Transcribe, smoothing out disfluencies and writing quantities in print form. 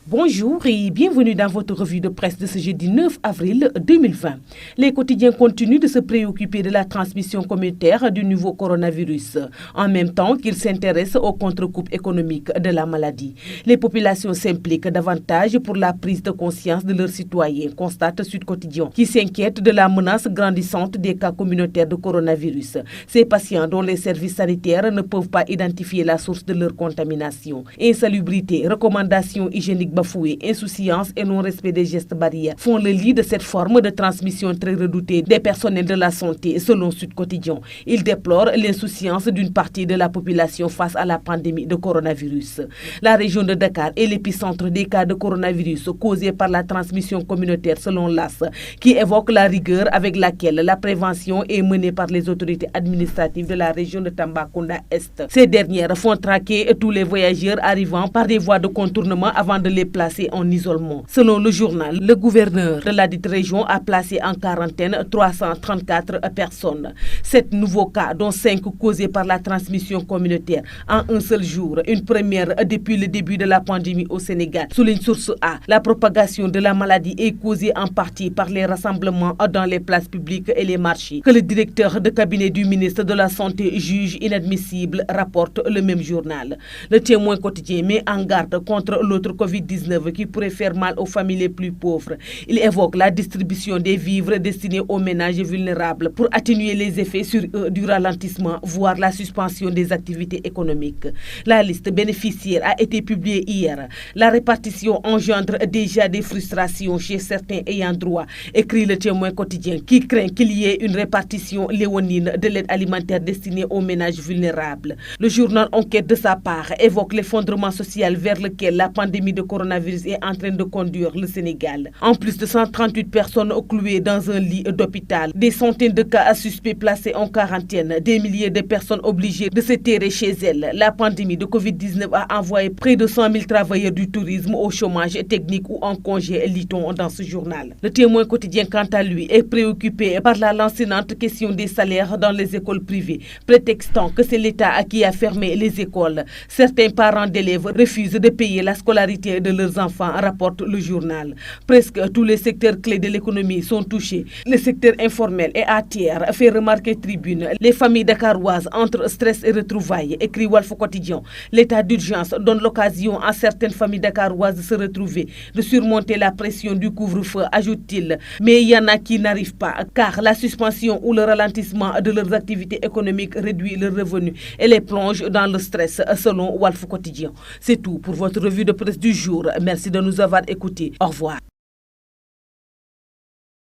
Bonjour et bienvenue dans votre revue de presse de ce jeudi 9 avril 2020. Les quotidiens continuent de se préoccuper de la transmission communautaire du nouveau coronavirus, en même temps qu'ils s'intéressent aux contre-coupes économiques de la maladie. Les populations s'impliquent davantage pour la prise de conscience de leurs citoyens, constate Sud Quotidien, qui s'inquiète de la menace grandissante des cas communautaires de coronavirus. Ces patients dont les services sanitaires ne peuvent pas identifier la source de leur contamination. Insalubrité, recommandations hygiéniques bafoués, insouciance et non-respect des gestes barrières font le lit de cette forme de transmission très redoutée des personnels de la santé, selon Sud Quotidien. Il déplore l'insouciance d'une partie de la population face à la pandémie de coronavirus. La région de Dakar est l'épicentre des cas de coronavirus causés par la transmission communautaire, selon l'AS, qui évoque la rigueur avec laquelle la prévention est menée par les autorités administratives de la région de Tambacounda-Est. Ces dernières font traquer tous les voyageurs arrivant par des voies de contournement avant de les placés en isolement. Selon le journal, le gouverneur de la dite région a placé en quarantaine 334 personnes. 7 nouveaux cas, dont 5 causés par la transmission communautaire en un seul jour, une première depuis le début de la pandémie au Sénégal. Souligne Source A, la propagation de la maladie est causée en partie par les rassemblements dans les places publiques et les marchés, que le directeur de cabinet du ministre de la Santé juge inadmissible, rapporte le même journal. Le Témoin quotidien met en garde contre l'autre Covid-19 qui pourrait faire mal aux familles les plus pauvres. Il évoque la distribution des vivres destinés aux ménages vulnérables pour atténuer les effets sur eux du ralentissement, voire la suspension des activités économiques. La liste bénéficiaire a été publiée hier. La répartition engendre déjà des frustrations chez certains ayant droit, écrit le Témoin quotidien, qui craint qu'il y ait une répartition léonine de l'aide alimentaire destinée aux ménages vulnérables. Le journal Enquête, de sa part, évoque l'effondrement social vers lequel la pandémie de coronavirus est en train de conduire le Sénégal. En plus de 138 personnes clouées dans un lit d'hôpital, des centaines de cas suspects placés en quarantaine, des milliers de personnes obligées de se terrer chez elles. La pandémie de Covid-19 a envoyé près de 100 000 travailleurs du tourisme au chômage technique ou en congé, lit-on dans ce journal. Le Témoin quotidien, quant à lui, est préoccupé par la lancinante question des salaires dans les écoles privées, prétextant que c'est l'État qui a fermé les écoles. Certains parents d'élèves refusent de payer la scolarité de leurs enfants, rapporte le journal. Presque tous les secteurs clés de l'économie sont touchés. Le secteur informel est à terre, fait remarquer Tribune. Les familles dakaroises entre stress et retrouvailles, écrit Walf Quotidien. L'état d'urgence donne l'occasion à certaines familles dakaroises de se retrouver, de surmonter la pression du couvre-feu, ajoute-t-il. Mais il y en a qui n'arrivent pas, car la suspension ou le ralentissement de leurs activités économiques réduit leurs revenus et les plonge dans le stress, selon Walf Quotidien. C'est tout pour votre revue de presse du jour. Merci de nous avoir écoutés. Au revoir.